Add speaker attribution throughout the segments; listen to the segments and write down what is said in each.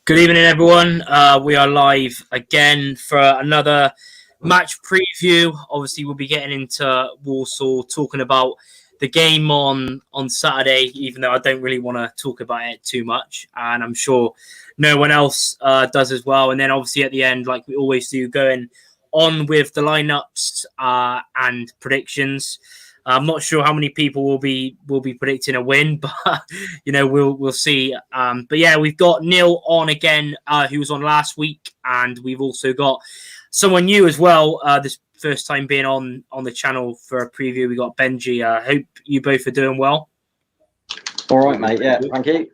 Speaker 1: Good evening, everyone. We are live again for another match preview. Obviously, we'll be getting into Walsall, talking about the game on Saturday, even though I don't really want to talk about it too much. And I'm sure no one else does as well. And then obviously at the end, like we always do, going on with the lineups and predictions. I'm not sure how many people will be predicting a win, but we'll see. But yeah, we've got Neil on again, who was on last week, and we've also got someone new as well. This first time being on the channel for a preview. We got Benji. Hope you both are doing well.
Speaker 2: All right, mate. Yeah, thank you.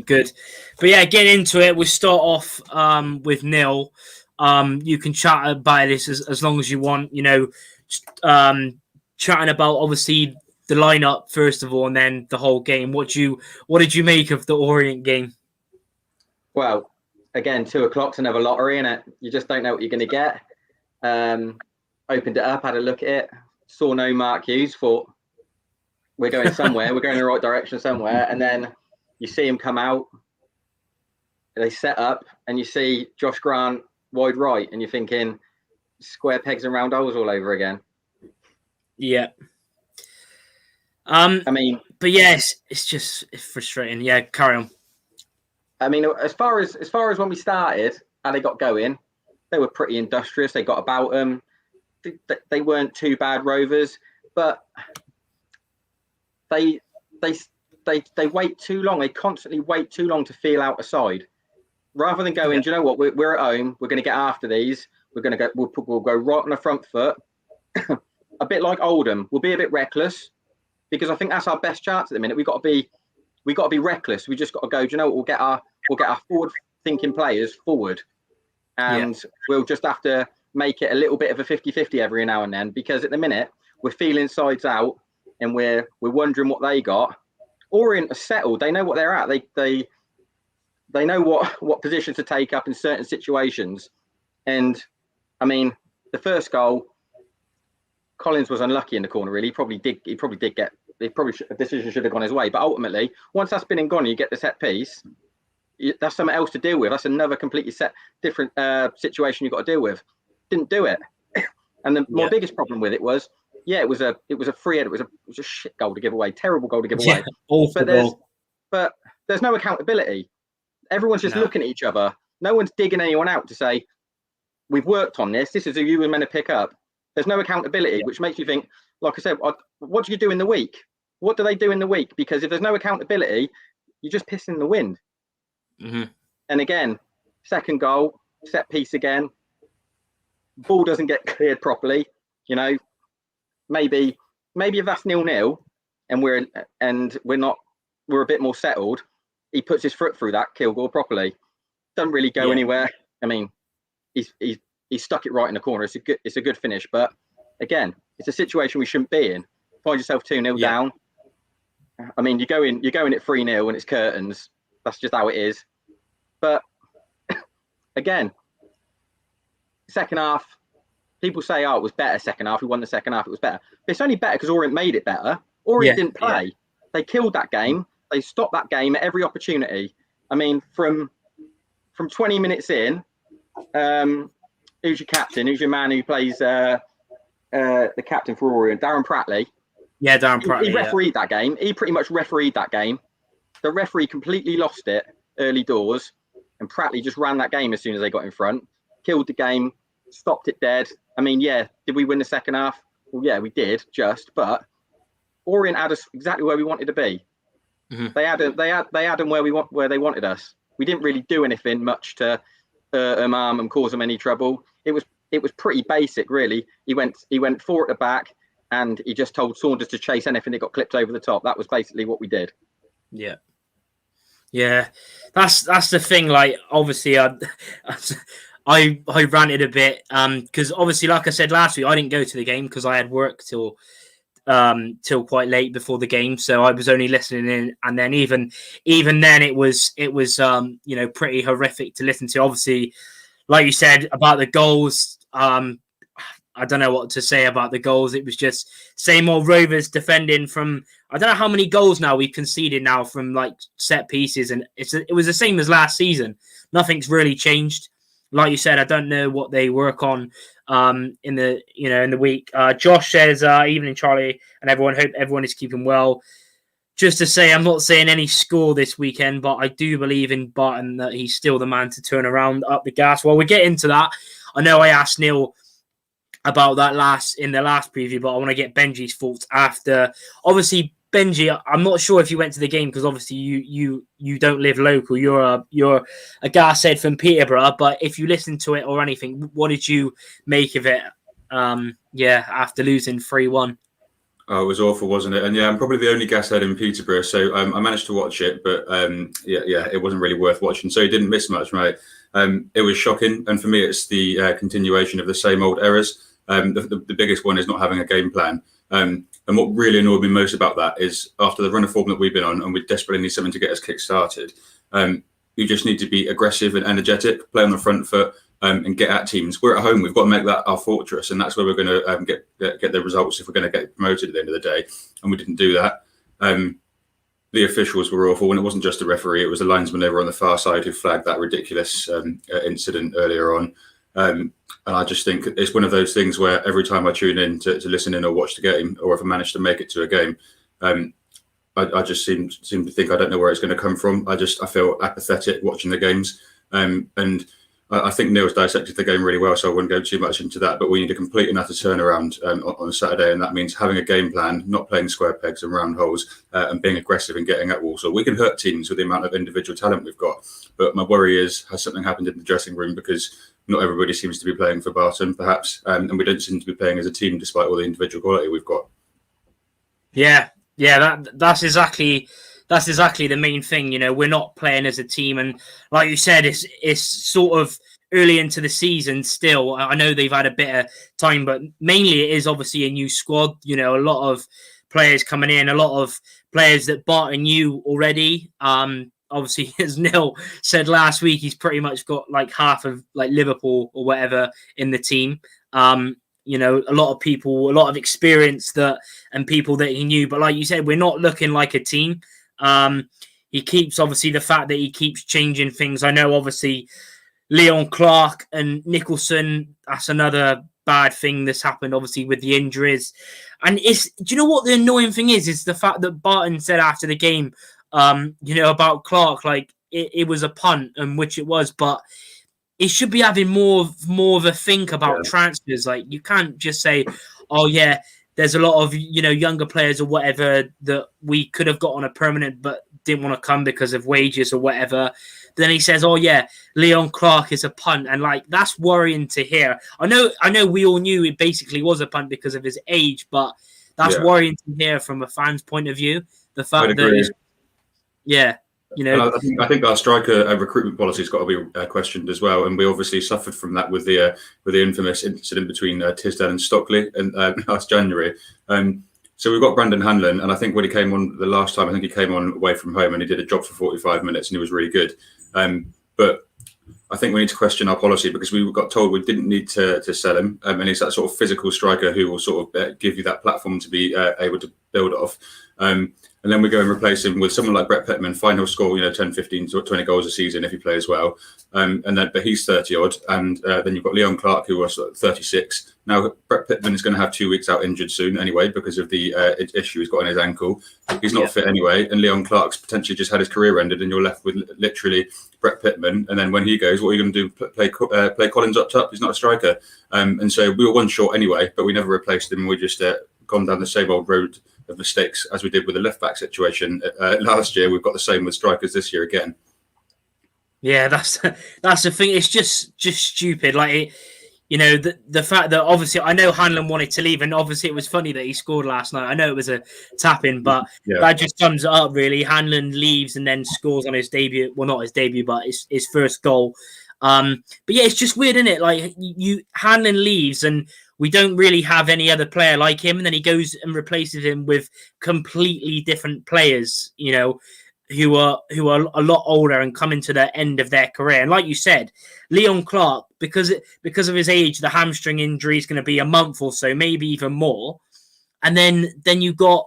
Speaker 1: Good. But yeah, getting into it, we'll start off with Neil. You can chat about this as long as you want. Chatting about obviously the lineup first of all, and then the whole game. What did you make of the Orient game?
Speaker 2: Well, again, 2:00's another lottery, innit? You just don't know what you're going to get. Opened it up, had a look at it, saw no Mark Hughes, thought we're going somewhere, we're going in the right direction somewhere, and then you see him come out, they set up, and you see Josh Grant wide right, and you're thinking square pegs and round holes all over again.
Speaker 1: Yeah. But yes, it's frustrating. Yeah, carry on.
Speaker 2: I mean, as far as when we started and they got going, they were pretty industrious. They got about them. They weren't too bad, Rovers, but they wait too long. They constantly wait too long to feel out a side, rather than going. Do you know what? We're at home. We're going to get after these. We're going to go. We'll go right on the front foot. A bit like Oldham, we'll be a bit reckless, because I think that's our best chance at the minute. We got to be reckless. We just got to go. Do you know what? We'll get our forward-thinking players forward, and we'll just have to make it a little bit of a 50-50 every now and then, because at the minute we're feeling sides out and we're wondering what they got. Orient are settled. They know what they're at. They know what position to take up in certain situations. And I mean, the first goal, Collins was unlucky in the corner. Really, a decision should have gone his way. But ultimately, once that's been and gone, you get the set piece. That's something else to deal with. That's another completely different situation you've got to deal with. Didn't do it. And my biggest problem with it was, it was a free header. It was a shit goal to give away. Terrible goal to give away. But there's no accountability. Everyone's just looking at each other. No one's digging anyone out to say, we've worked on this. This is who you were meant to pick up. There's no accountability, which makes you think, like I said, what do you do in the week? What do they do in the week? Because if there's no accountability, you're just pissing in the wind.
Speaker 1: Mm-hmm.
Speaker 2: And again, second goal, set piece again. Ball doesn't get cleared properly. Maybe if that's 0-0 and we're a bit more settled, he puts his foot through that kill goal properly. Doesn't really go anywhere. I mean, he stuck it right in the corner. It's a good finish, but again, it's a situation we shouldn't be in. Find yourself 2-0 down. I mean, you're going at 3-0 and it's curtains. That's just how it is. But again, second half, people say, it was better second half. We won the second half. It was better. But it's only better because Orient made it better. Orient didn't play. Yeah. They killed that game. They stopped that game at every opportunity. I mean, from 20 minutes in, who's your captain? Who's your man who plays the captain for Orient? Darren Pratley.
Speaker 1: Yeah, Darren Pratley.
Speaker 2: He refereed that game. He pretty much refereed that game. The referee completely lost it early doors, and Pratley just ran that game as soon as they got in front. Killed the game, stopped it dead. I mean, did we win the second half? Well, yeah, we did, but Orient had us exactly where we wanted to be.
Speaker 1: Mm-hmm.
Speaker 2: They had them where they wanted us. We didn't really do anything much to harm and cause them any trouble. It was pretty basic, really. He went four at the back, and he just told Saunders to chase anything that got clipped over the top. That was basically what we did.
Speaker 1: Yeah, that's the thing. Like, obviously, I ranted a bit because obviously, like I said last week, I didn't go to the game because I had work till quite late before the game, so I was only listening in. And then even then, it was pretty horrific to listen to. Obviously, like you said about the goals, I I don't know what to say about the goals. It was just same old Rovers defending from, I don't know how many goals now we've conceded now from like set pieces. And it was the same as last season. Nothing's really changed. Like you said, I don't know what they work on in the week. Josh says, evening, Charlie, and everyone. Hope everyone is keeping well. Just to say, I'm not saying any score this weekend, but I do believe in Barton that he's still the man to turn around up the gas. Well, we get into that. I know I asked Neil about that in the last preview, but I want to get Benji's thoughts after. Obviously, Benji, I'm not sure if you went to the game because obviously you don't live local. You're a gas head from Peterborough, but if you listened to it or anything, what did you make of it? After losing 3-1.
Speaker 3: Oh, it was awful, wasn't it? And yeah, I'm probably the only gas head in Peterborough, so I managed to watch it, but it wasn't really worth watching. So you didn't miss much, right? It was shocking, and for me, it's the continuation of the same old errors. The biggest one is not having a game plan. And what really annoyed me most about that is after the run of form that we've been on, and we desperately need something to get us kick-started, you just need to be aggressive and energetic, play on the front foot, and get at teams. We're at home. We've got to make that our fortress, and that's where we're going to get the results if we're going to get promoted at the end of the day. And we didn't do that. The officials were awful, and it wasn't just the referee. It was the linesman over on the far side who flagged that ridiculous incident earlier on. And I just think it's one of those things where every time I tune in to listen in or watch the game, or if I manage to make it to a game, I just seem to think I don't know where it's going to come from. I feel apathetic watching the games. And I think Neil's dissected the game really well, so I wouldn't go too much into that. But we need a complete and utter turnaround on Saturday, and that means having a game plan, not playing square pegs and round holes, and being aggressive and getting at Walsall. We can hurt teams with the amount of individual talent we've got, but my worry is, has something happened in the dressing room? Because not everybody seems to be playing for Barton, perhaps, and we don't seem to be playing as a team despite all the individual quality we've got.
Speaker 1: Yeah, that's exactly the main thing. We're not playing as a team, and like you said, it's sort of early into the season still. I know they've had a bit of time, but mainly it is obviously a new squad. A lot of players coming in, a lot of players that Barton knew already. Obviously, as Neil said last week, he's pretty much got like half of like Liverpool or whatever in the team. A lot of people, a lot of experience and people that he knew. But like you said, we're not looking like a team. He keeps, obviously, the fact that he keeps changing things. I know, obviously, Leon Clark and Nicholson, that's another bad thing that's happened, obviously, with the injuries. And do you know what the annoying thing is? It's the fact that Barton said after the game, about Clark, like it was a punt, and which it was, but it should be having more of a think about transfers. Like, you can't just say, oh yeah, there's a lot of younger players or whatever that we could have got on a permanent but didn't want to come because of wages or whatever. Then he says, oh yeah, Leon Clark is a punt, and like that's worrying to hear. I know we all knew it basically was a punt because of his age, but that's worrying to hear from a fan's point of view. The fact that
Speaker 3: I think our striker recruitment policy has got to be questioned as well, and we obviously suffered from that with the infamous incident between Tisdale and Stockley in last January. So we've got Brandon Hanlon, and I think when he came on the last time, I think he came on away from home and he did a job for 45 minutes and he was really good. But I think we need to question our policy because we got told we didn't need to sell him, and he's that sort of physical striker who will sort of give you that platform to be able to build off. And then we go and replace him with someone like Brett Pittman. Fine, he'll score 10, 15, 20 goals a season if he plays well. But he's 30 odd, and then you've got Leon Clark, who was 36. Now Brett Pittman is going to have 2 weeks out injured soon anyway because of the issue he's got on his ankle. He's not fit anyway, and Leon Clark's potentially just had his career ended, and you're left with literally Brett Pittman. And then when he goes, what are you going to do? Play Collins up top? He's not a striker, and so we were one short anyway, but we never replaced him. We just gone down the same old road of mistakes as we did with the left back situation last year. We've got the same with strikers this year again.
Speaker 1: Yeah, that's the thing. It's just stupid. Like, the fact that obviously I know Hanlon wanted to leave, and obviously it was funny that he scored last night. I know it was a tap-in, but that just sums it up, really. Hanlon leaves and then scores on his debut. Well, not his debut, but his first goal. But yeah, it's just weird, isn't it? Like, Hanlon leaves and we don't really have any other player like him, and then he goes and replaces him with completely different players, who are a lot older and coming to the end of their career. And like you said, Leon Clark, because of his age, the hamstring injury is going to be a month or so, maybe even more. And then you got,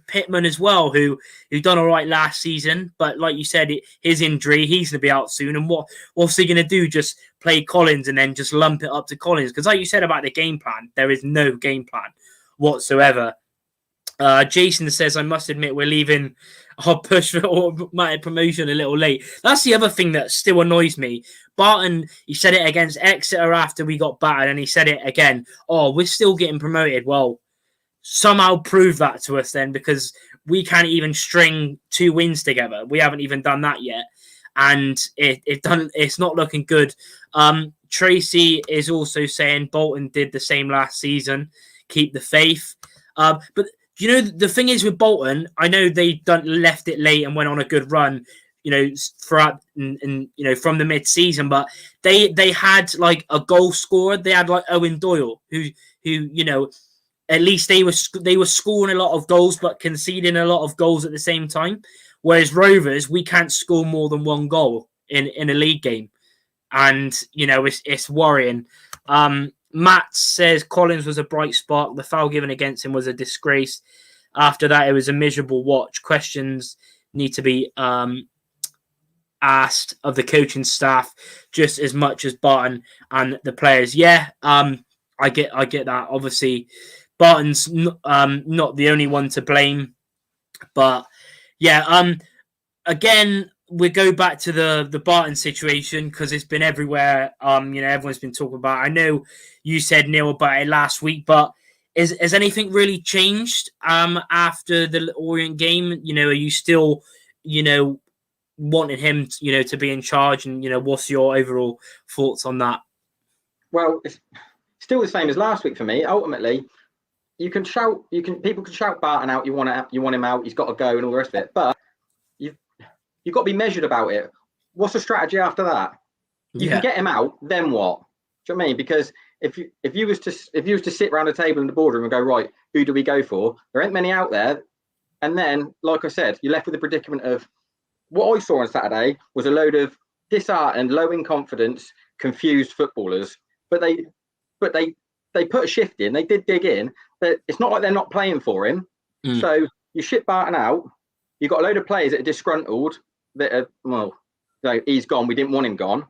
Speaker 1: Pittman as well, who done all right last season, but like you said, his injury, he's going to be out soon. And what's he going to do? Just play Collins and then just lump it up to Collins? Because like you said about the game plan, there is no game plan whatsoever. Jason says, I must admit, we're leaving our push for automatic promotion a little late. That's the other thing that still annoys me. Barton, he said it against Exeter after we got battered, and he said it again. Oh, we're still getting promoted. Well, somehow prove that to us then, because we can't even string 2 wins together. We haven't even done that yet. And it's not looking good. Tracy is also saying Bolton did the same last season. Keep the faith. But the thing is with Bolton, I know they left it late and went on a good run, throughout and from the mid-season, but they had like a goal scorer. They had like Owen Doyle, who at least they were scoring a lot of goals, but conceding a lot of goals at the same time. Whereas Rovers, we can't score more than 1 goal in a league game, and it's worrying. Matt says Collins was a bright spark. The foul given against him was a disgrace. After that, it was a miserable watch. Questions need to be asked of the coaching staff just as much as Barton and the players. Yeah, I get that. Obviously, Barton's not the only one to blame, but yeah. Again, we go back to the Barton situation because it's been everywhere. Everyone's been talking about it. I know you said, Neil, about it last week, but has anything really changed after the Orient game? Are you still, wanting him, to be in charge? And, what's your overall thoughts on that?
Speaker 2: Well, it's still the same as last week for me. Ultimately, people can shout Barton out. You want him out. He's got to go and all the rest of it. But you've got to be measured about it. What's the strategy after that? You can get him out, then what? Do you know what I mean? Because if you was to sit around the table in the boardroom and go, right, who do we go for? There ain't many out there. And then, like I said, you're left with the predicament of what I saw on Saturday was a load of disheartened, low in confidence, confused footballers. But they put a shift in. They did dig in. But it's not like they're not playing for him. So you ship Barton out. You've got a load of players that are disgruntled. That are, he's gone. We didn't want him gone.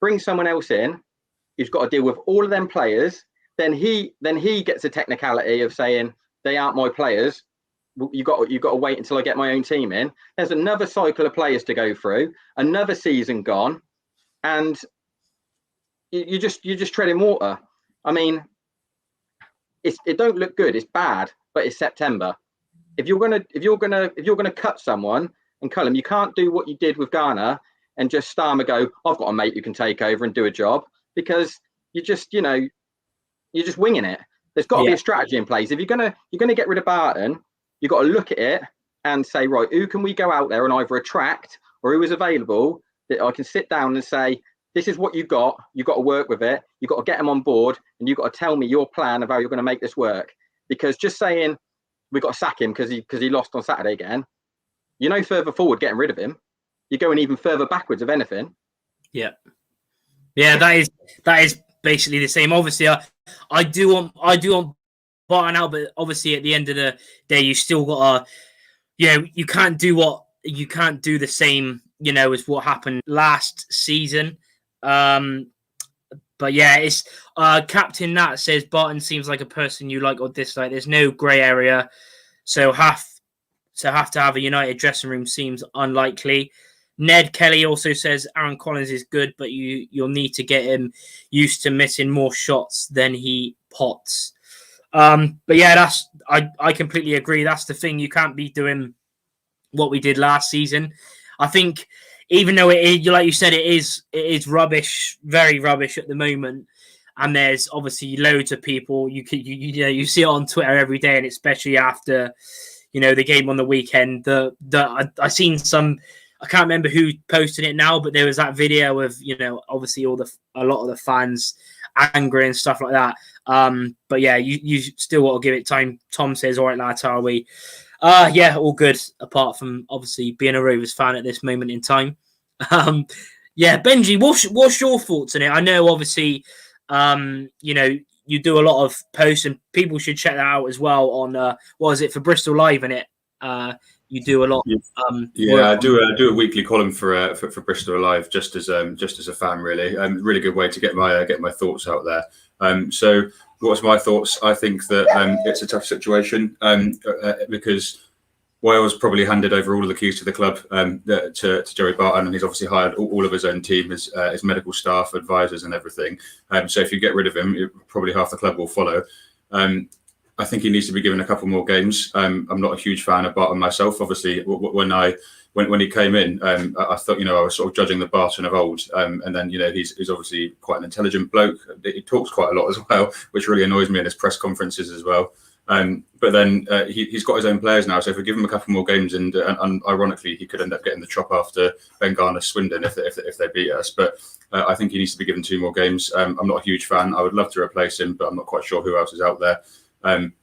Speaker 2: Bring someone else in who's got to deal with all of them players. Then he gets a technicality of saying they aren't my players. You got to wait until I get my own team in. There's another cycle of players to go through. Another season gone, and you're just treading water. I mean, it don't look good. It's bad, but it's September. If you're gonna cut someone and cull them, you can't do what you did with Garner and just Starmer go, I've got a mate who can take over and do a job, because you're just winging it. There's got to be a strategy in place. If you're gonna get rid of Barton, you've got to look at it and say, right, who can we go out there and either attract, or who is available that I can sit down and say, this is what you've got to work with it. You've got to get them on board, and you've got to tell me your plan of how you're going to make this work. Because just saying we've got to sack him because he lost on Saturday again, you're no further forward getting rid of him. You're going even further backwards, if anything.
Speaker 1: Yeah, that is basically the same. Obviously, I do want Barton out, but obviously at the end of the day, you still got to, you can't do the same, as what happened last season. But yeah, it's Captain Nat says Barton seems like a person you like or dislike. There's no grey area, so have to have a United dressing room seems unlikely. Ned Kelly also says Aaron Collins is good, but you'll need to get him used to missing more shots than he pots. But yeah, I completely agree. That's the thing. You can't be doing what we did last season. I think even though it is, like you said, it is rubbish, very rubbish at the moment. And there's obviously loads of people you see it on Twitter every day, and especially after the game on the weekend. I seen some. I can't remember who posted it now, but there was that video of obviously a lot of the fans angry and stuff like that. But yeah, you still got to give it time. Tom says, "All right, lads, are we?" Yeah, all good. Apart from obviously being a Rovers fan at this moment in time. Yeah, Benji, what's your thoughts on it? I know obviously, you do a lot of posts, and people should check that out as well on what is it for Bristol Live, in it? You do a lot.
Speaker 3: Yeah, I do a weekly column for Bristol Alive, just as a fan, really. Really good way to get my thoughts out there. So what's my thoughts? I think that it's a tough situation because Wales probably handed over all of the keys to the club to Joey Barton, and he's obviously hired all of his own team, his medical staff, advisors, and everything. So if you get rid of him, probably half the club will follow. I think he needs to be given a couple more games. I'm not a huge fan of Barton myself. Obviously, when he came in, I thought I was sort of judging the Barton of old, and then he's obviously quite an intelligent bloke. He talks quite a lot as well, which really annoys me in his press conferences as well. But then he's got his own players now, so if we give him a couple more games, and ironically, he could end up getting the chop after Ben Garner Swindon if they beat us. But I think he needs to be given 2 more games. I'm not a huge fan. I would love to replace him, but I'm not quite sure who else is out there.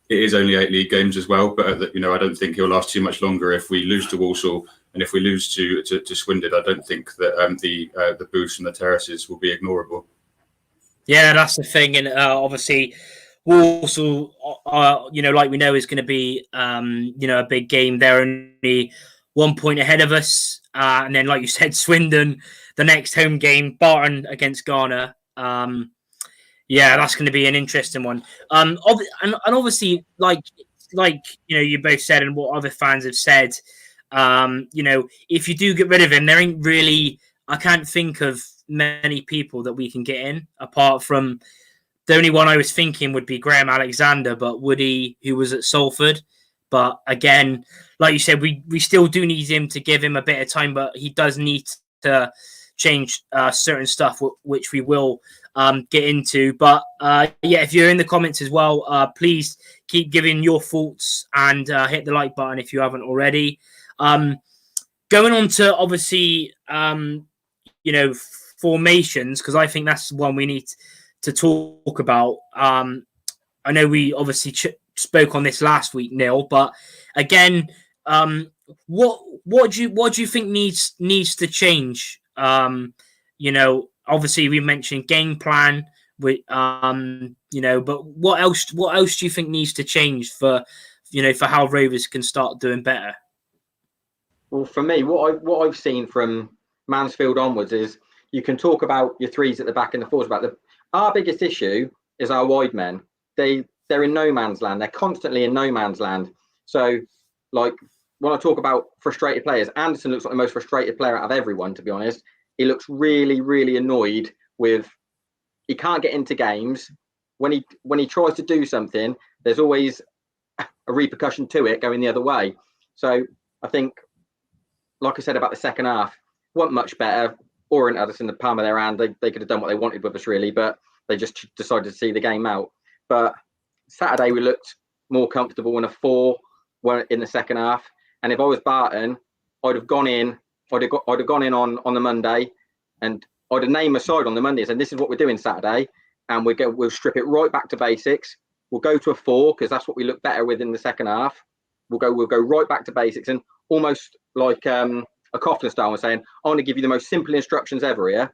Speaker 3: It is only 8 league games as well, but I don't think he'll last too much longer. If we lose to Walsall and if we lose to Swindon, I don't think that the boost and the terraces will be ignorable.
Speaker 1: Yeah, that's the thing, and obviously Walsall, like we know, is going to be a big game. They're only 1 point ahead of us, and then like you said, Swindon, the next home game, Barton against Ghana. Yeah, that's going to be an interesting one. And obviously, like you both said, and what other fans have said, if you do get rid of him, there ain't really. I can't think of many people that we can get in, apart from the only one I was thinking would be Graham Alexander, but Woody, who was at Salford. But again, like you said, we still do need him to give him a bit of time, but he does need to change certain stuff, which we will get into. But if you're in the comments as well, please keep giving your thoughts and hit the like button if you haven't already. Going on to obviously formations, because I think that's one we need to talk about. I know we obviously spoke on this last week, Neil, but again, what do you think needs to change? Obviously we mentioned game plan, but what else do you think needs to change for how Rovers can start doing better?
Speaker 2: Well, for me, what I've seen from Mansfield onwards is you can talk about your threes at the back and the fours. Our biggest issue is our wide men. They're in no man's land. They're constantly in no man's land. So, like, when I talk about frustrated players, Anderson looks like the most frustrated player out of everyone, to be honest. He looks really, really annoyed with he can't get into games. When he tries to do something, there's always a repercussion to it going the other way. So I think, like I said about the second half, weren't much better. Orient had us in the palm of their hand. They could have done what they wanted with us, really, but they just decided to see the game out. But Saturday we looked more comfortable in a 4 in the second half. And if I was Barton, I'd have gone in. I'd have gone in on the Monday, and I'd have named my side on the Monday and said, "This is what we're doing Saturday," and we'll strip it right back to basics. We'll go to a 4 because that's what we look better with in the second half. We'll go right back to basics, and almost like a Coughlin style was saying, "I want to give you the most simple instructions ever here.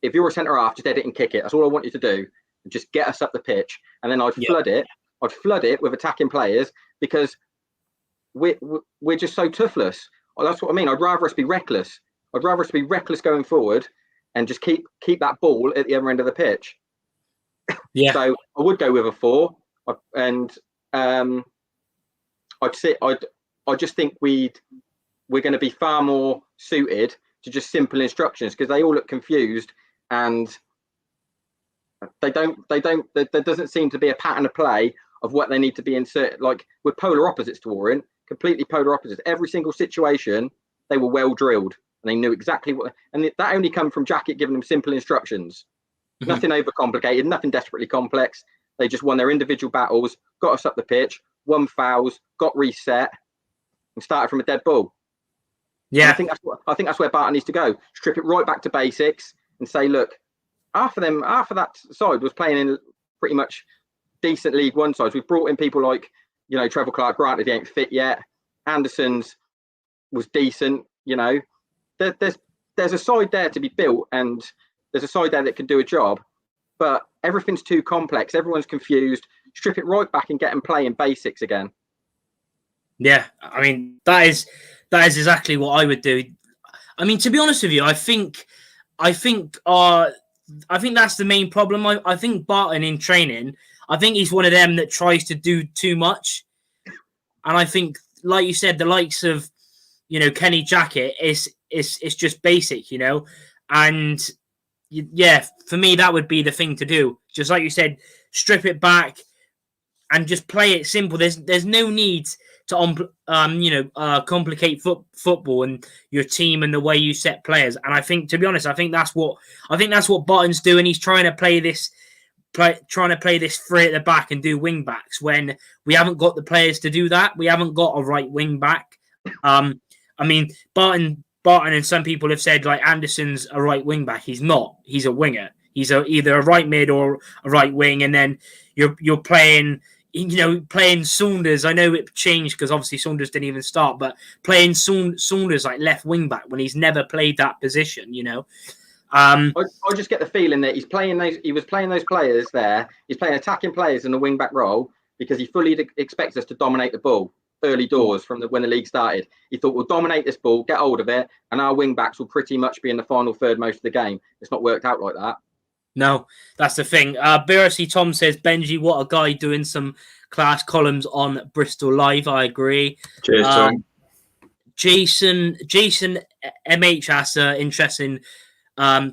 Speaker 2: If you're a centre half, just edit and kick it. That's all I want you to do. Just get us up the pitch." And then I'd flood it. I'd flood it with attacking players because we're just so toothless. That's what I mean. I'd rather us be reckless. I'd rather us be reckless going forward and just keep that ball at the other end of the pitch. Yeah. So I would go with a 4, and I just think we're going to be far more suited to just simple instructions because they all look confused and there doesn't seem to be a pattern of play of what they need to be inserted. Like we're polar opposites to Orient. Completely polar opposites. Every single situation, they were well drilled and they knew exactly what. And that only come from Jacket giving them simple instructions. Mm-hmm. Nothing overcomplicated, nothing desperately complex. They just won their individual battles, got us up the pitch, won fouls, got reset, and started from a dead ball. Yeah, and I think that's where Barton needs to go. Strip it right back to basics and say, look, half of that side was playing in pretty much decent League One sides. We've brought in people like. Trevor Clark, granted he ain't fit yet. Anderson's was decent. You know, there's a side there to be built, and there's a side there that can do a job. But everything's too complex. Everyone's confused. Strip it right back and get them playing basics again.
Speaker 1: Yeah, I mean that is exactly what I would do. I mean, to be honest with you, I think that's the main problem. I think Barton in training, I think he's one of them that tries to do too much, and I think, like you said, the likes of, you know, Kenny Jackett is just basic, you know, and yeah, for me that would be the thing to do. Just like you said, strip it back and just play it simple. There's no need to complicate football and your team and the way you set players. And I think, to be honest, I think that's what Barton's doing. He's trying to play this three at the back and do wing backs when we haven't got the players to do that. We haven't got a right wing back. I mean, Barton, and some people have said like Anderson's a right wing back. He's not. He's a winger. He's either a right mid or a right wing, and then you're playing. You know, playing Saunders. I know it changed because obviously Saunders didn't even start, but playing Saunders like left wing back when he's never played that position. You know,
Speaker 2: I just get the feeling that he was playing those players there. He's playing attacking players in the wing back role because he fully expects us to dominate the ball early doors from when the league started. He thought, we'll dominate this ball, get hold of it, and our wing backs will pretty much be in the final third most of the game. It's not worked out like that.
Speaker 1: No, that's the thing. BRC Tom says, Benji, what a guy, doing some class columns on Bristol Live. I agree.
Speaker 3: Cheers, Tom.
Speaker 1: Jason MH asks an interesting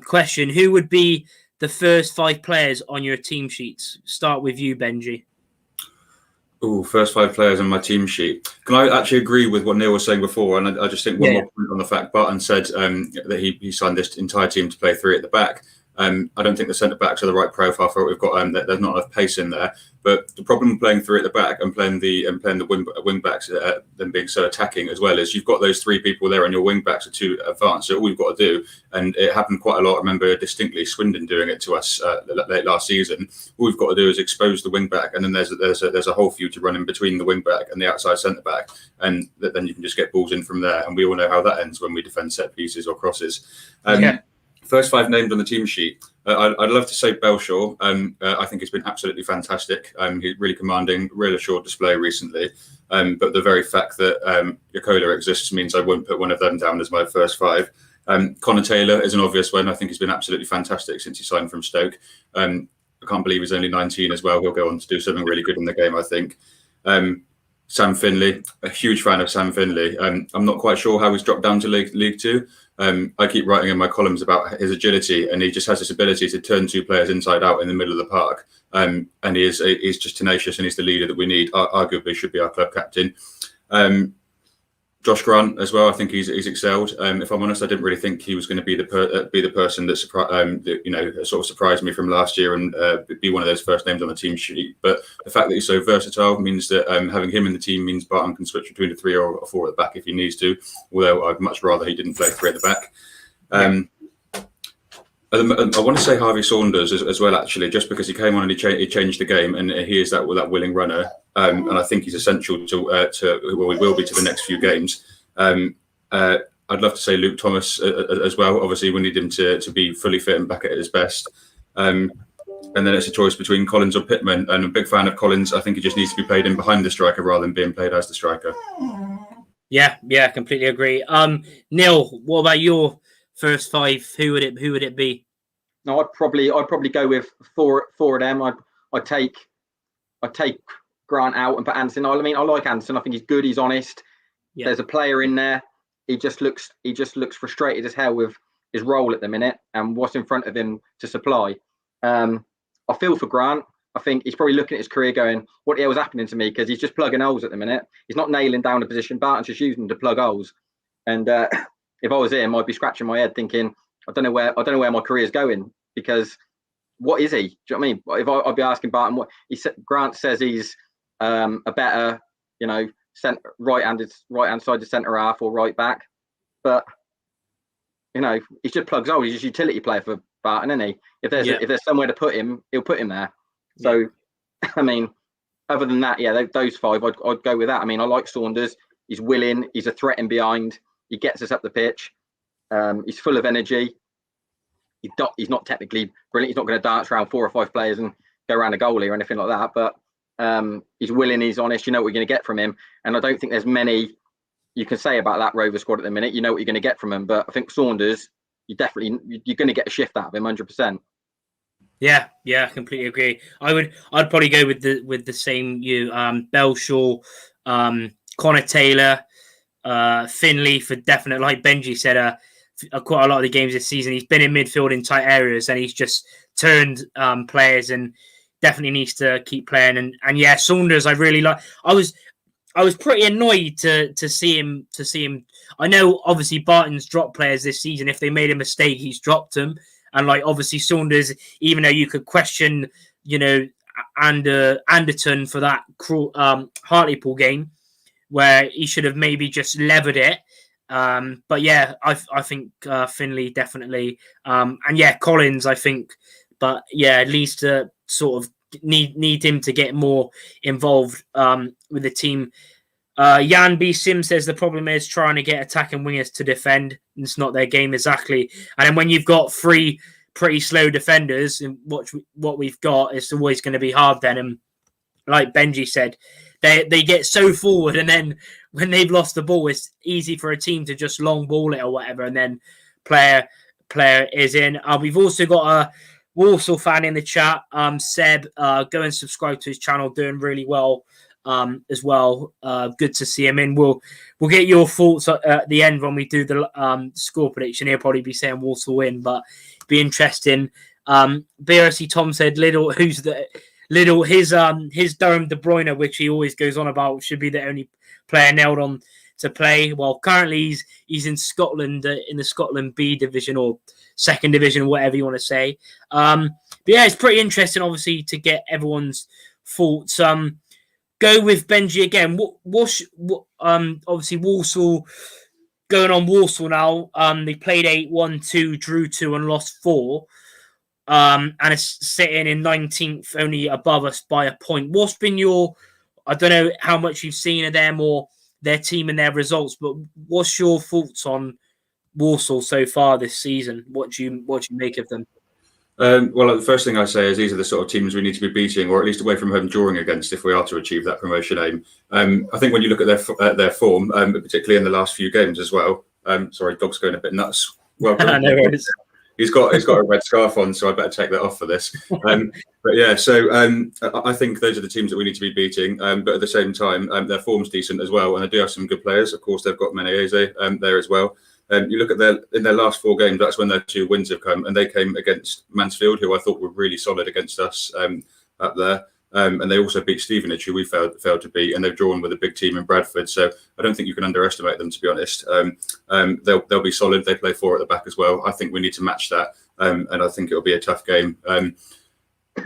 Speaker 1: question. Who would be the first 5 players on your team sheets? Start with you, Benji.
Speaker 3: Oh, first 5 players on my team sheet. Can I actually agree with what Neil was saying before? And I just think one more point on the fact Barton said that he signed this entire team to play 3 at the back. I don't think the centre backs are the right profile for what we've got. There's not enough pace in there. But the problem with playing 3 at the back and playing the wing backs, them being so attacking as well, is you've got those 3 people there, and your wing backs are too advanced. So all we've got to do, and it happened quite a lot. I remember distinctly Swindon doing it to us late last season. All we've got to do is expose the wing back, and then there's a hole for you to run in between the wing back and the outside centre back, and then you can just get balls in from there. And we all know how that ends when we defend set pieces or crosses. First 5 named on the team sheet. I'd love to say Belshaw. I think he's been absolutely fantastic. He's really commanding, real assured display recently. But the very fact that Yokola exists means I won't put one of them down as my first 5. Connor Taylor is an obvious one. I think he's been absolutely fantastic since he signed from Stoke. I can't believe he's only 19 as well. He'll go on to do something really good in the game, I think. Sam Finley, a huge fan of Sam Finley. I'm not quite sure how he's dropped down to League 2. I keep writing in my columns about his agility, and he just has this ability to turn 2 players inside out in the middle of the park. And he's just tenacious, and he's the leader that we need. Arguably should be our club captain. Josh Grant as well. I think he's excelled. If I'm honest, I didn't really think he was going to be the person that sort of surprised me from last year and be one of those first names on the team sheet. But the fact that he's so versatile means that having him in the team means Barton can switch between a 3 or a 4 at the back if he needs to. Although I'd much rather he didn't play 3 at the back. I want to say Harvey Saunders as well, actually, just because he came on and he changed the game, and he is that willing runner, and I think he's essential to well, he will be to the next few games. I'd love to say Luke Thomas as well. Obviously, we need him to be fully fit and back at his best. And then it's a choice between Collins or Pittman, and I'm a big fan of Collins. I think he just needs to be played in behind the striker rather than being played as the striker.
Speaker 1: Yeah, completely agree. Neil, what about your first 5? Who would it be?
Speaker 2: No, I'd probably go with four of them. I'd take Grant out and put Anderson. I mean, I like Anderson. I think he's good. He's honest. Yeah. There's a player in there. He just looks frustrated as hell with his role at the minute and what's in front of him to supply. I feel for Grant. I think he's probably looking at his career going, what the hell is happening to me? Because he's just plugging holes at the minute. He's not nailing down a position. Barton's just using him to plug holes. And if I was him, I'd be scratching my head thinking, I don't know where my career is going, because what is he? Do you know what I mean? If I'd be asking Barton what he said, Grant says he's a better, right hand side to centre half or right back, but he just plugs holes. He's just a utility player for Barton, isn't he? If there's somewhere to put him, he'll put him there. So, I mean, other than that, those 5, I'd go with that. I mean, I like Saunders. He's willing. He's a threat in behind. He gets us up the pitch. He's full of energy. He's not technically brilliant. He's not going to dance around 4 or 5 players and go around a goalie or anything like that. But he's willing. He's honest. You know what you're going to get from him. And I don't think there's many you can say about that Rover squad at the minute. You know what you're going to get from him. But I think Saunders, you're going to get a shift out of him 100%.
Speaker 1: Yeah, I completely agree. I'd probably go with the same you. Belshaw, Connor Taylor, Finley for definite. Like Benji said, quite a lot of the games this season, he's been in midfield in tight areas and he's just turned players and definitely needs to keep playing. And yeah, Saunders, I really like. I was pretty annoyed to see him. I know obviously Barton's dropped players this season. If they made a mistake, he's dropped them. And like obviously Saunders, even though you could question, Anderton for that Hartlepool game, where he should have maybe just levered it. But yeah, I think Finley definitely, and yeah, Collins, I think, but yeah, at least to sort of need him to get more involved with the team. Jan B. Sim says the problem is trying to get attacking wingers to defend. It's not their game exactly. And then when you've got 3 pretty slow defenders, and what we've got, it's always going to be hard then. And like Benji said, they get so forward, and then when they've lost the ball, it's easy for a team to just long ball it or whatever, and then player is in. We've also got a Walsall fan in the chat, Seb. Go and subscribe to his channel, doing really well as well. Good to see him in. We'll get your thoughts at the end when we do the score prediction. He'll probably be saying Walsall win, but be interesting. BRC Tom said Liddell, his Durham De Bruyne, which he always goes on about, should be the only player nailed on to play. Well, currently he's in Scotland, in the Scotland B division or second division, whatever you want to say. But yeah, it's pretty interesting, obviously, to get everyone's thoughts. Go with Benji again. Obviously Walsall, going on Walsall now. They played 8-1-2, drew 2 and lost 4. And it's sitting in 19th, only above us by a point. What's been I don't know how much you've seen of them or their team and their results, but what's your thoughts on Walsall so far this season? What do you make of them?
Speaker 3: Well, the first thing I say is these are the sort of teams we need to be beating, or at least away from home drawing against, if we are to achieve that promotion aim. I think when you look at their form, particularly in the last few games as well. Sorry, dog's going a bit nuts. Welcome.
Speaker 1: No worries.
Speaker 3: He's got a red scarf on, so I better take that off for this. But yeah, so I think those are the teams that we need to be beating. But at the same time, their form's decent as well, and they do have some good players. Of course, they've got Menezes there as well. You look at in their last 4 games, that's when their 2 wins have come, and they came against Mansfield, who I thought were really solid against us up there. And they also beat Stevenage, who we failed to beat, and they've drawn with a big team in Bradford. So I don't think you can underestimate them, to be honest. They'll be solid. They play 4 at the back as well. I think we need to match that, and I think it'll be a tough game.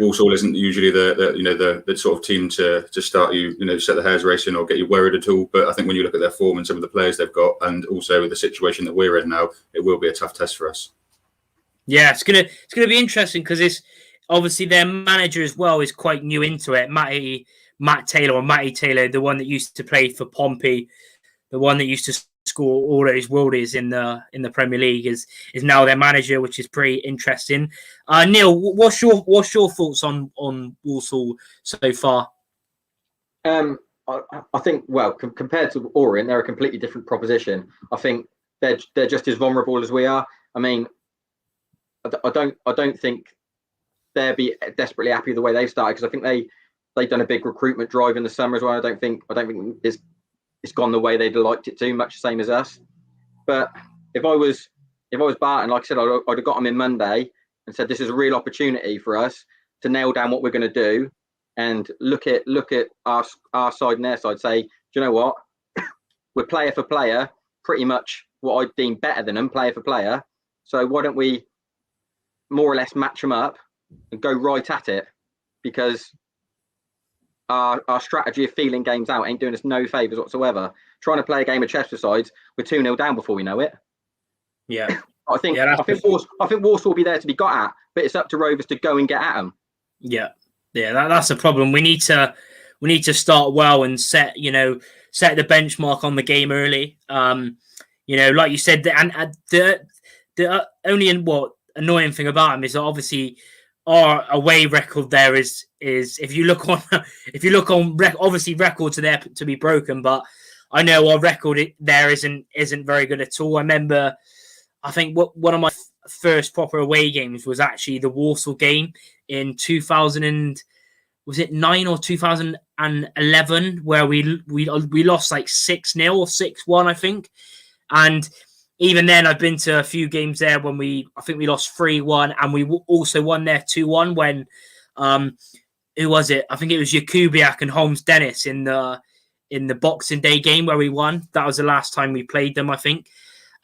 Speaker 3: Walsall isn't usually the sort of team to start set the hairs racing or get you worried at all. But I think when you look at their form and some of the players they've got, and also with the situation that we're in now, it will be a tough test for us. Yeah,
Speaker 1: it's gonna be interesting because it's obviously their manager as well is quite new into it. Matty Taylor, the one that used to play for Pompey, the one that used to score all those worldies in the Premier League, is now their manager, which is pretty interesting. Neil, what's your thoughts on Walsall so far?
Speaker 2: I think, well, compared to Orient, they're a completely different proposition. I think they're just as vulnerable as we are. I mean, I don't think they'll be desperately happy the way they've started, because I think they've done a big recruitment drive in the summer as well. I don't think it's gone the way they'd liked it to, much the same as us. But if I was Barton, like I said, I'd have got them in Monday and said this is a real opportunity for us to nail down what we're going to do, and look at our side and their side. Say, do you know what? We're player for player, pretty much what I deem better than them, player for player. So why don't we more or less match them up and go right at it? Because our strategy of feeling games out ain't doing us no favours whatsoever. Trying to play a game of chess with sides, we're 2-0 down before we know it.
Speaker 1: Yeah.
Speaker 2: I think Walsall will be there to be got at, but it's up to Rovers to go and get at them.
Speaker 1: Yeah. That's a problem. We need to we need to start well and set the benchmark on the game early. Like you said, and the only annoying thing about him is that obviously our away record there is if you look on obviously records are there to be broken, but I know our record there isn't very good at all. I remember, I think one of my first proper away games was actually the Walsall game in 2009 or 2011, where we lost like 6-0 or 6-1, I think. And even then, I've been to a few games there when I think we lost 3-1, and we also won there 2-1 when who was it? I think it was Jakubiak and Holmes Dennis in the Boxing Day game where we won. That was the last time we played them, I think.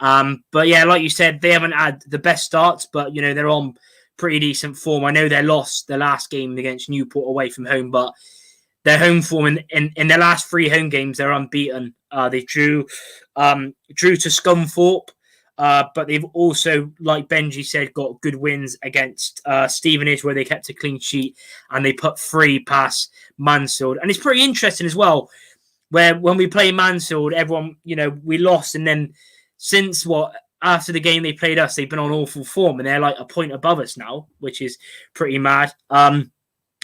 Speaker 1: But yeah, like you said, they haven't had the best starts, but they're on pretty decent form. I know they lost the last game against Newport away from home, but their home form in their last 3 home games, they're unbeaten. They drew to Scunthorpe, but they've also, like Benji said, got good wins against Stevenage, where they kept a clean sheet and they put 3 past Mansfield. And it's pretty interesting as well, where when we play Mansfield, everyone, we lost, and then since after the game they played us, they've been on awful form, and they're like a point above us now, which is pretty mad.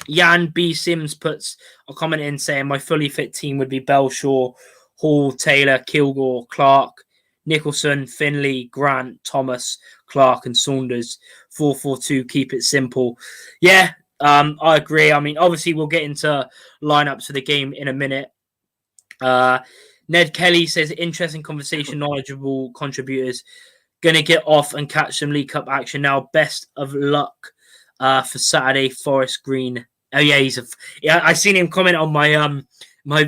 Speaker 1: Jan B. Sims puts a comment in saying, my fully fit team would be Belshaw, Hall, Taylor, Kilgore, Clark, Nicholson, Finley, Grant, Thomas, Clark, and Saunders. 4-4-2, keep it simple. Yeah, I agree. I mean, obviously we'll get into lineups for the game in a minute. Ned Kelly says, interesting conversation, knowledgeable contributors. Gonna get off and catch some League Cup action now. Best of luck for Saturday, Forest Green. Oh yeah, I seen him comment on my my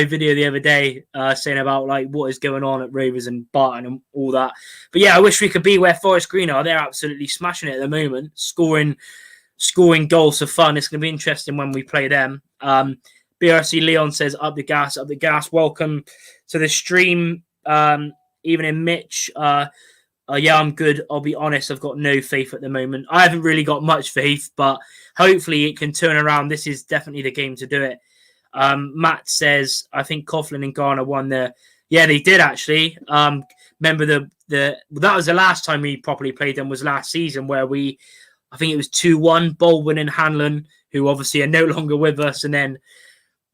Speaker 1: video the other day, saying about like what is going on at Rovers and Barton and all that. But yeah, I wish we could be where Forest Green are. They're absolutely smashing it at the moment, scoring goals for fun. It's gonna be interesting when we play them. BRC Leon says, up the gas. Welcome to the stream. Evening, Mitch. Yeah, I'm good. I'll be honest, I've got no faith at the moment. I haven't really got much faith, but hopefully it can turn around. This is definitely the game to do it. Matt says, I think Coughlin and Garner won there. Yeah, they did actually. Remember that was the last time we properly played them, was last season, where I think it was 2-1, Baldwin and Hanlon, who obviously are no longer with us, and then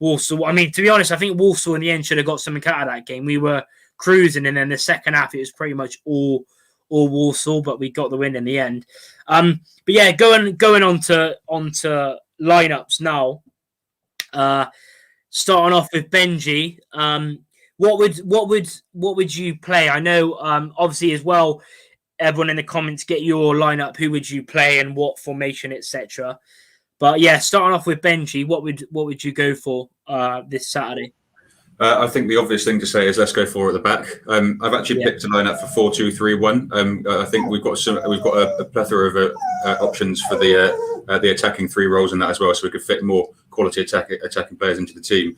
Speaker 1: Walsall. I mean, to be honest, I think Walsall in the end should have got something out of that game. We were cruising, and then the second half it was pretty much all Walsall, but we got the win in the end. But yeah, going on to lineups now. Starting off with Benji, what would you play? I know, obviously as well, everyone in the comments, get your lineup. Who would you play and what formation, etc. But yeah, starting off with Benji, what would you go for this Saturday?
Speaker 3: I think the obvious thing to say is let's go 4 at the back. I've actually picked a lineup for 4-2-3-1. I think we've got a plethora of options for the attacking 3 roles in that as well, so we could fit more quality attacking players into the team.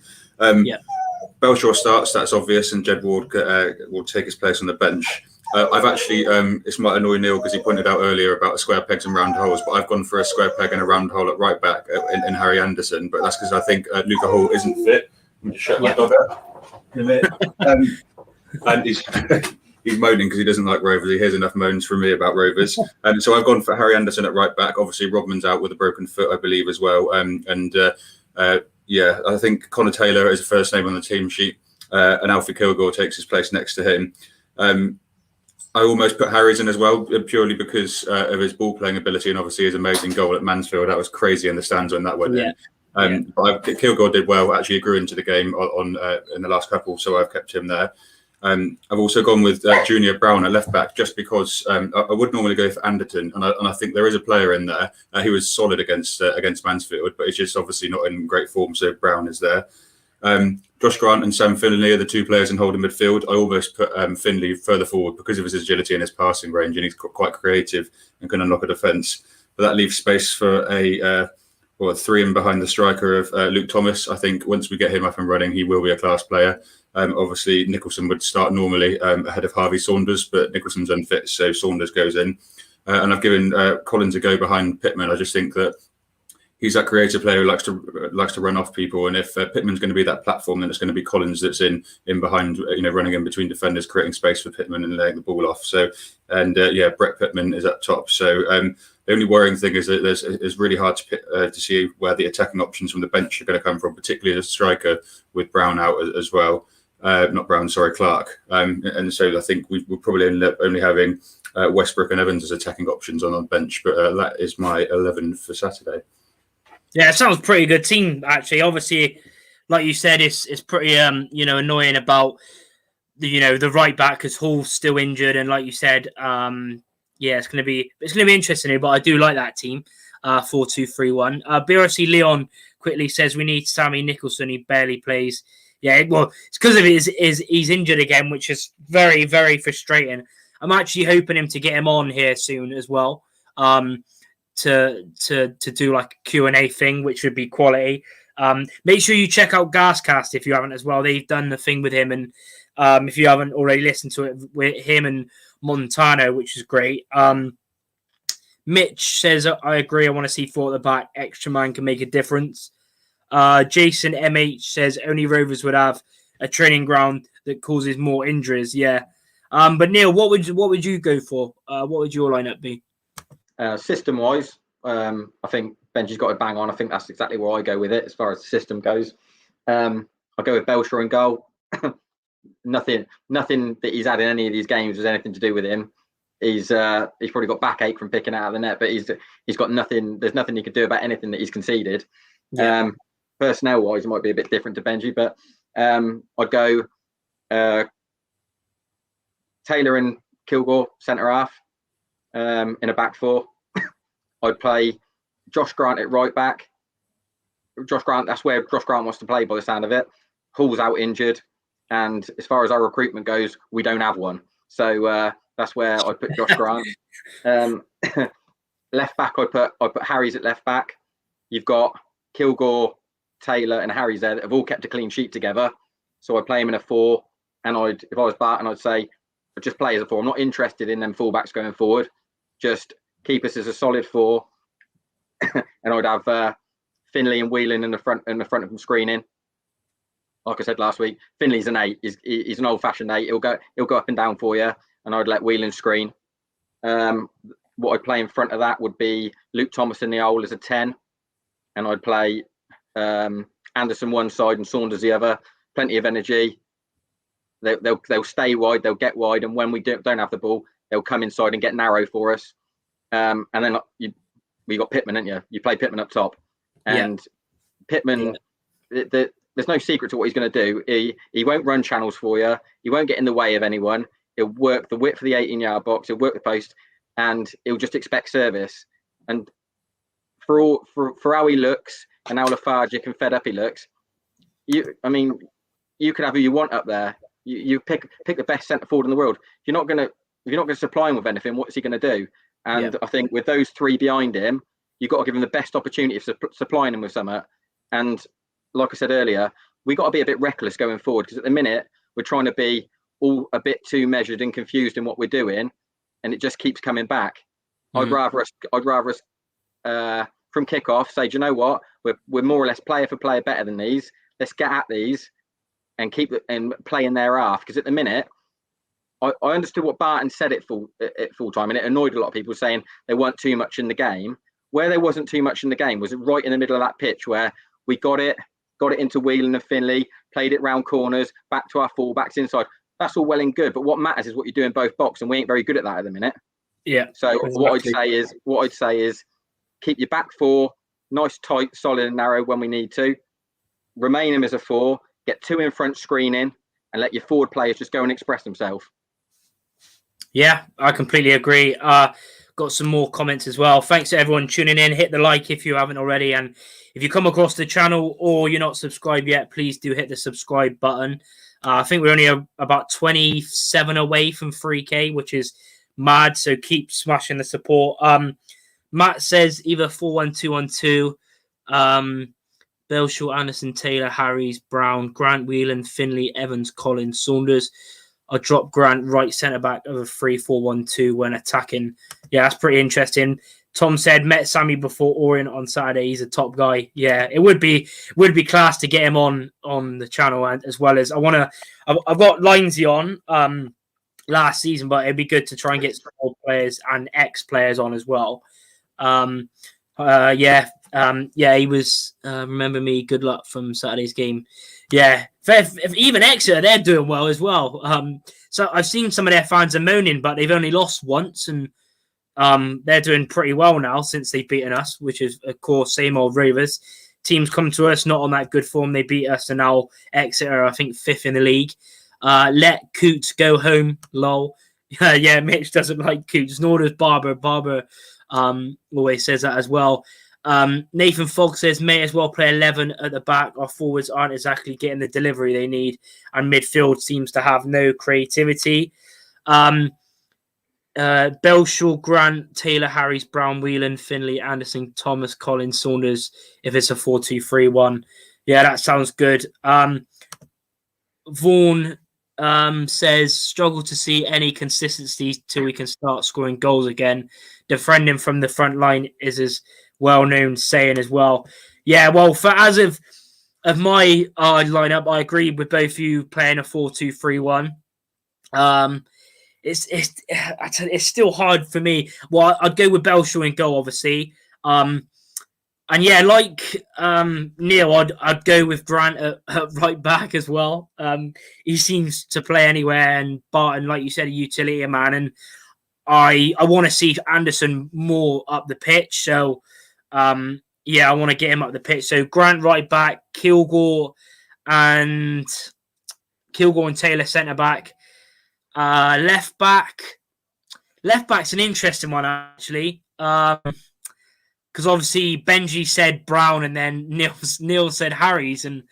Speaker 3: Belshaw starts, that's obvious, and Jed Ward will take his place on the bench. I've actually, this might annoy Neil because he pointed out earlier about square pegs and round holes, but I've gone for a square peg and a round hole at right back in Harry Anderson, but that's because I think Luca Hall isn't fit. Let me just shut my dog up in a minute. And he's moaning because he doesn't like Rovers. He hears enough moans from me about Rovers. So I've gone for Harry Anderson at right back. Obviously, Rodman's out with a broken foot, I believe, as well. Yeah, I think Connor Taylor is the first name on the team sheet, and Alfie Kilgore takes his place next to him. I almost put Harry's in as well, purely because of his ball playing ability and obviously his amazing goal at Mansfield. That was crazy in the stands when that went in. But Kilgore did well. Actually, grew into the game in the last couple, so I've kept him there. I've also gone with Junior Brown at left back, just because I would normally go for Anderton, and I think there is a player in there. He was solid against Mansfield, but he's just obviously not in great form. So Brown is there. Josh Grant and Sam Finley are the 2 players in holding midfield. I almost put Finley further forward because of his agility and his passing range, and he's quite creative and can unlock a defence. But that leaves space for a 3 in behind the striker of Luke Thomas. I think once we get him up and running, he will be a class player. Obviously, Nicholson would start normally ahead of Harvey Saunders, but Nicholson's unfit, so Saunders goes in. And I've given Collins a go behind Pittman. I just think that he's that creative player who likes to run off people. And if Pittman's going to be that platform, then it's going to be Collins that's in behind, running in between defenders, creating space for Pittman and laying the ball off. So, and Brett Pittman is up top. So the only worrying thing is that it's really hard to see where the attacking options from the bench are going to come from, particularly as a striker with Brown out as well. Not Brown, sorry, Clark. And so I think we'll probably end up only having Westbrook and Evans as attacking options on the bench. But that is my 11 for Saturday.
Speaker 1: Yeah, it sounds pretty good team, actually. Obviously, like you said, it's pretty annoying about the right back because Hall's still injured, and like you said, it's gonna be interesting here. But I do like that team, 4-2-3-1. BRC Leon quickly says we need Sammy Nicholson. He barely plays. Yeah, well, it's because of he's injured again, which is very, very frustrating. I'm actually hoping him to get him on here soon as well. To do like a Q&A thing, which would be quality. Make sure you check out Gascast if you haven't as well. They've done the thing with him, and if you haven't already listened to it with him and Montano, which is great. Mitch says, I agree. I want to see 4 at the back. Extra man can make a difference. Jason MH says only Rovers would have a training ground that causes more injuries. Yeah. But Neil, what would you go for? What would your lineup be?
Speaker 2: System wise, I think Benji's got it bang on. I think that's exactly where I go with it as far as the system goes. I'll go with Belshaw in goal. nothing that he's had in any of these games has anything to do with him. He's probably got backache from picking out of the net, but he's got nothing. There's nothing he could do about anything that he's conceded. Yeah. Personnel wise, it might be a bit different to Benji, but I'd go Taylor and Kilgore centre half in a back 4. I'd play Josh Grant at right back. Josh Grant, that's where Josh Grant wants to play by the sound of it. Hall's out injured, and as far as our recruitment goes, we don't have one. So that's where I put Josh Grant. Left back, I put Harry's at left back. You've got Kilgore, Taylor, and Harry's there that have all kept a clean sheet together. So I play him in a 4, and if I was Barton, I'd say just play as a 4. I'm not interested in them fullbacks going forward. Just keep us as a solid 4, and I'd have Finley and Whelan in the front of them screening. Like I said last week, Finley's an 8. He's an old-fashioned 8. He'll go up and down for you, and I'd let Whelan screen. What I'd play in front of that would be Luke Thomas in the hole as a 10, and I'd play Anderson one side and Saunders the other. Plenty of energy. They'll stay wide. They'll get wide, and when we don't have the ball, they'll come inside and get narrow for us. And then we got Pittman, haven't you? You play Pittman up top, and Pittman. Yeah. There's no secret to what he's going to do. He won't run channels for you. He won't get in the way of anyone. He'll work the width of the 18-yard box. He'll work the post, and he'll just expect service. And for how he looks and how lethargic and fed up he looks, you can have who you want up there. You pick the best centre forward in the world. If you're not going to supply him with anything, what's he going to do? And I think with those 3 behind him, you've got to give him the best opportunity of supplying him with something. And like I said earlier, we got to be a bit reckless going forward, because at the minute we're trying to be all a bit too measured and confused in what we're doing, and it just keeps coming back. I'd rather us from kickoff say, do you know what, we're more or less player for player better than these. Let's get at these and keep it and play in their half. Because at the minute, I understood what Barton said at full time, and it annoyed a lot of people saying they weren't too much in the game. Where there wasn't too much in the game was right in the middle of that pitch, where we got it into Whelan and Finley, played it round corners, back to our fullbacks inside. That's all well and good, but what matters is what you do in both box, and we ain't very good at that at the minute. Yeah. So exactly. what I'd say is keep your back 4 nice, tight, solid, and narrow when we need to. Remain him as a 4. Get 2 in front screening, and let your forward players just go and express themselves.
Speaker 1: Yeah, I completely agree. Got some more comments as well. Thanks to everyone tuning in. Hit the like if you haven't already. And if you come across the channel or you're not subscribed yet, please do hit the subscribe button. I think we're only about 27 away from 3K, which is mad. So keep smashing the support. Matt says either 4-1-2-1-2. Belshaw, Anderson, Taylor, Harries, Brown, Grant, Whelan, Finley, Evans, Collins, Saunders. I'll drop Grant right centre back of a 3-4-1-2 when attacking. Yeah, that's pretty interesting. Tom said met Sammy before Orient on Saturday. He's a top guy. Yeah, it would be class to get him on the channel, and as well as I've got Lindsay on last season, but it'd be good to try and get some old players and ex players on as well. He was remember me. Good luck from Saturday's game. Yeah, if even Exeter, they're doing well as well. So I've seen some of their fans are moaning, but they've only lost once, and they're doing pretty well now since they've beaten us, which is, of course, same old Rovers. Teams come to us not on that good form. They beat us, and now Exeter, I think, 5th in the league. Let Coots go home, lol. Yeah, Mitch doesn't like Coots, nor does Barber. Barber always says that as well. Nathan Fogg says, may as well play 11 at the back. Our forwards aren't exactly getting the delivery they need, and midfield seems to have no creativity. Belshaw, Grant, Taylor, Harris, Brown, Whelan, Finley, Anderson, Thomas, Collins, Saunders, if it's a 4-2-3-1. Yeah, that sounds good. Vaughan says, struggle to see any consistency till we can start scoring goals again. Defending from the front line is as well-known saying as well. Yeah, well, for as of my lineup, I agree with both of you playing a 4-2-3-1. It's still hard for me. Well, I'd go with Belshaw in goal, obviously. And yeah, like Neil, I'd go with Grant at right back as well. He seems to play anywhere, and Barton, like you said, a utility man. And I want to see Anderson more up the pitch. So I want to get him up the pitch. So Grant right back, Kilgore and Taylor centre back. Left back's an interesting one actually. Because obviously Benji said Brown and then Neil said Harries, and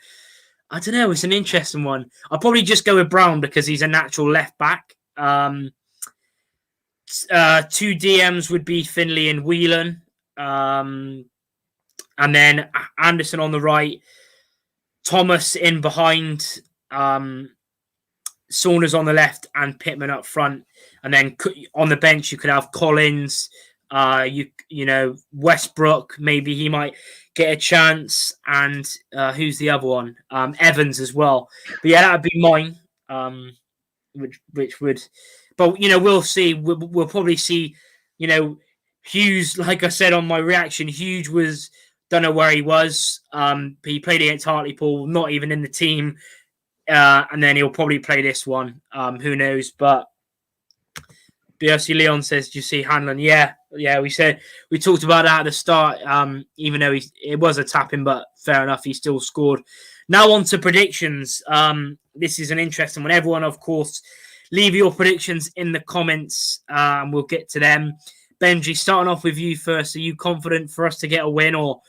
Speaker 1: I don't know, it's an interesting one. I'll probably just go with Brown because he's a natural left back. 2 DMs would be Finley and Whelan, and then Anderson on the right, Thomas in behind, Saunders on the left, and Pittman up front. And then on the bench you could have Collins. Westbrook, maybe he might get a chance, and who's the other one? Evans as well. But yeah, that would be mine. Which would, but we'll see. We'll probably see. Hughes, like I said on my reaction, Hughes don't know where he was. He played against Hartlepool, not even in the team, and then he'll probably play this one. Who knows? But BRC Leon says, do you see Hanlon? Yeah, we talked about that at the start, even though it was a tapping, but fair enough, he still scored. Now on to predictions. This is an interesting one. Everyone, of course, leave your predictions in the comments, and we'll get to them. Benji, starting off with you first, are you confident for us to get a win, or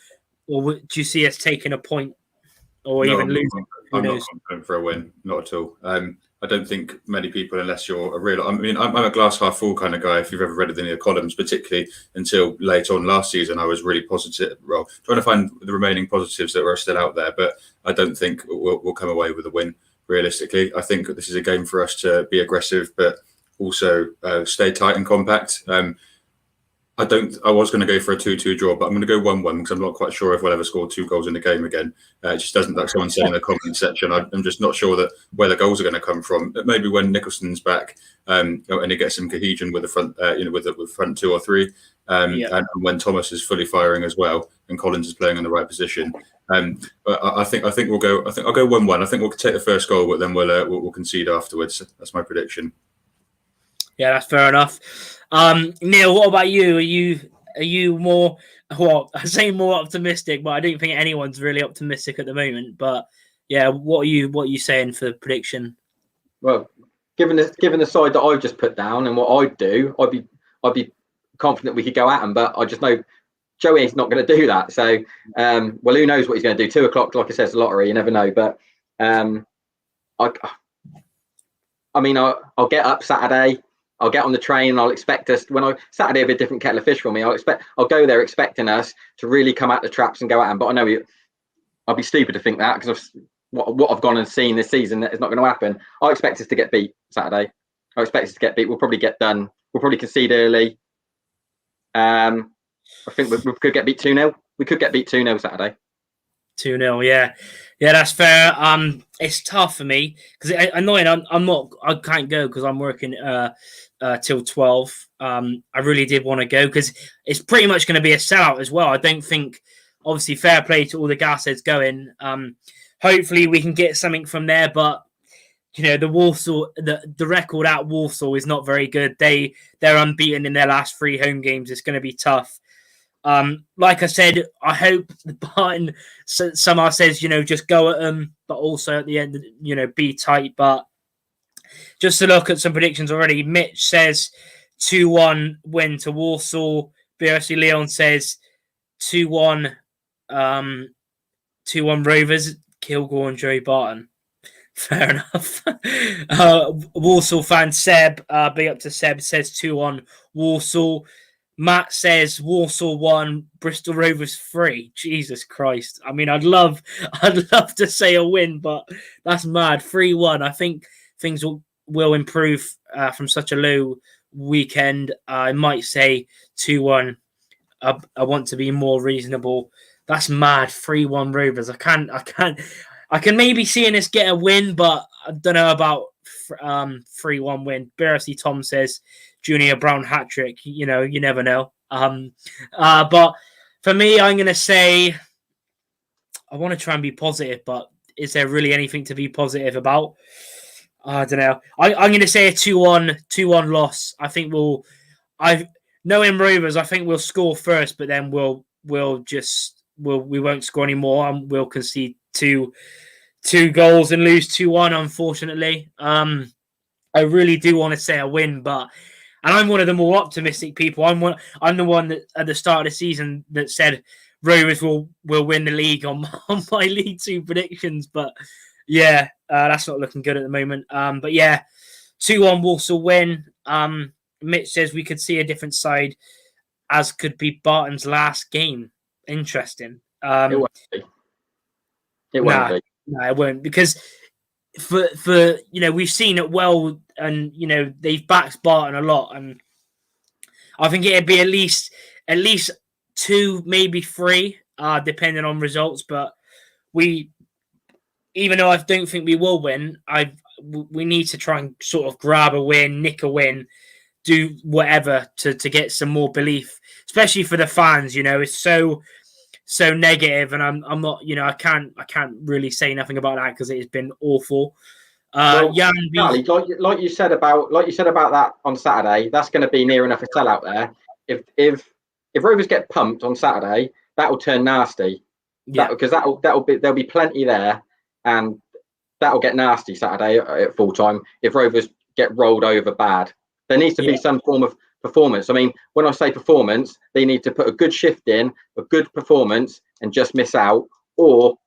Speaker 1: do you see us taking a point or even losing?
Speaker 3: I'm not confident for a win, not at all. I don't think many people, unless you're a real... I mean, I'm a glass half full kind of guy, if you've ever read any of the columns, particularly until late on last season, I was really positive. Well, trying to find the remaining positives that were still out there, but I don't think we'll come away with a win, realistically. I think this is a game for us to be aggressive, but also stay tight and compact. I was going to go for a 2-2 draw, but I'm going to go 1-1 because I'm not quite sure if we'll ever score 2 goals in the game again. It just doesn't, like someone said in the comment section, I'm just not sure that where the goals are going to come from. Maybe when Nicholson's back and he gets some cohesion with the front, with the front 2 or 3, and when Thomas is fully firing as well and Collins is playing in the right position. But I think we'll go. I'll go 1-1. I think we'll take the first goal, but then we'll concede afterwards. That's my prediction.
Speaker 1: Yeah, that's fair enough. Neil, what about you? Are you more? Well, I say more optimistic, but I don't think anyone's really optimistic at the moment. But yeah, what are you saying for prediction?
Speaker 2: Well, given the side that I've just put down and what I'd do, I'd be confident we could go at them. But I just know Joey's not going to do that. So, who knows what he's going to do? 2 o'clock, like I said, it's a lottery. You never know. But I'll get up Saturday. I'll get on the train and I'll expect us Saturday will be a different kettle of fish for me. I'll go there expecting us to really come at the traps and go at them. But I know I'll be stupid to think that because of what I've gone and seen this season, that is not going to happen. I expect us to get beat Saturday. I expect us to get beat. We'll probably get done. We'll probably concede early. I think we could get beat 2-0. We could get beat 2-0 Saturday.
Speaker 1: 2-0, yeah. Yeah, that's fair. It's tough for me because annoying. I can't go because I'm working till 12. I really did want to go because it's pretty much going to be a sellout as well. I don't think, obviously, fair play to all the gasheads going. Hopefully we can get something from there, but the Walsall, the record at Walsall is not very good. They're unbeaten in their last 3 home games. It's going to be tough. Like I said, I hope the Barton somehow says, just go at them, but also at the end, be tight. But just to look at some predictions already, Mitch says 2-1 win to Walsall. BRC Leon says 2-1 Rovers, Kilgore and Joey Barton. Fair enough. Walsall fan Seb, big up to Seb, says 2-1 Walsall. Matt says Walsall 1, Bristol Rovers 3. Jesus Christ. I mean, I'd love to say a win, but that's mad. 3-1. I think things will improve from such a low weekend. I might say 2-1. I want to be more reasonable. That's mad. 3-1 Rovers. I can maybe see us get a win, but I don't know about 3-1 win. BRC Tom says Junior Brown hat-trick. You never know. But for me, I'm going to say I want to try and be positive, but is there really anything to be positive about? I don't know. I'm going to say a 2-1 loss. I think knowing Rovers, I think we'll score first, but then we won't score anymore and we'll concede two goals and lose 2-1, unfortunately. I really do want to say a win, and I'm one of the more optimistic people. I'm the one that at the start of the season that said Rovers will win the league on my League 2 predictions. But yeah, that's not looking good at the moment. But yeah, 2-1 Walsall win. Mitch says we could see a different side, as could be Barton's last game. Interesting.
Speaker 2: It won't be. It won't be.
Speaker 1: No, it won't, because for we've seen it well, and they've backed Barton a lot, and I think it'd be at least 2, maybe 3, depending on results. But even though I don't think we will win, we need to try and sort of grab a win, nick a win, do whatever to get some more belief, especially for the fans. It's so negative, and I'm not, I can't really say nothing about that because it has been awful.
Speaker 2: Charlie, like you said about that on Saturday, that's going to be near enough a sellout there. If Rovers get pumped on Saturday, that'll turn nasty. Yeah, because there'll be plenty there, and that'll get nasty Saturday at full time if Rovers get rolled over bad. There needs to be some form of performance. I mean, when I say performance, they need to put a good shift in, a good performance, and just miss out, or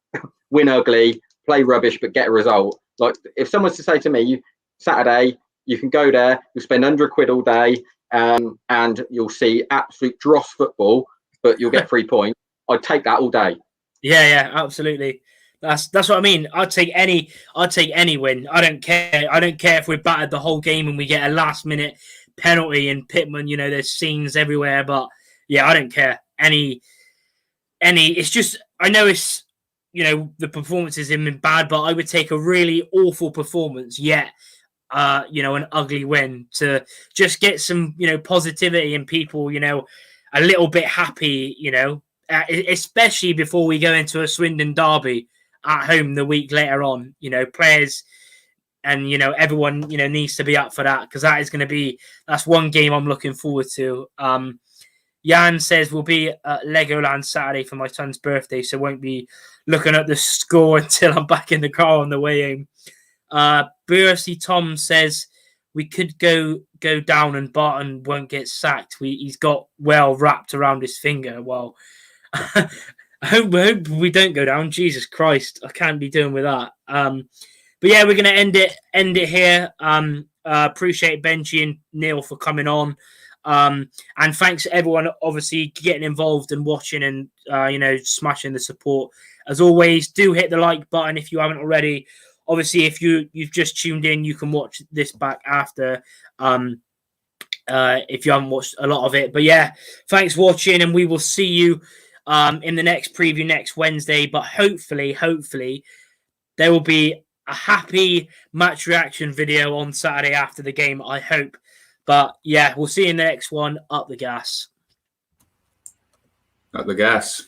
Speaker 2: win ugly, play rubbish, but get a result. Like, if someone's to say to me, Saturday, you can go there, you'll spend £100 all day, and you'll see absolute dross football, but you'll get 3 points, I'd take that all day. Yeah,
Speaker 1: absolutely. That's what I mean. I'd take any win. I don't care. I don't care if we're battered the whole game and we get a last minute penalty in Pittman. There's scenes everywhere, but yeah, I don't care. Any. It's just, I know it's, the performances have been bad, but I would take a really awful performance, yet an ugly win to just get some, positivity and people, a little bit happy, especially before we go into a Swindon derby at home the week later on. Players and everyone needs to be up for that, because that's one game I'm looking forward to. Jan says we'll be at Legoland Saturday for my son's birthday, so won't be looking at the score until I'm back in the car on the way home. BRC Tom says we could go down and Barton won't get sacked. He's got well wrapped around his finger. Well, I hope we don't go down. Jesus Christ, I can't be doing with that. But yeah, we're gonna end it here. Appreciate Benji and Neil for coming on. And thanks to everyone, obviously, getting involved and watching and smashing the support. As always, do hit the like button if you haven't already. Obviously, if you've just tuned in, you can watch this back after. if you haven't watched a lot of it. But yeah, thanks for watching, and we will see you in the next preview next Wednesday. But hopefully there will be a happy match reaction video on Saturday after the game, I hope. But yeah, we'll see you in the next one. Up the gas.
Speaker 3: Up the gas.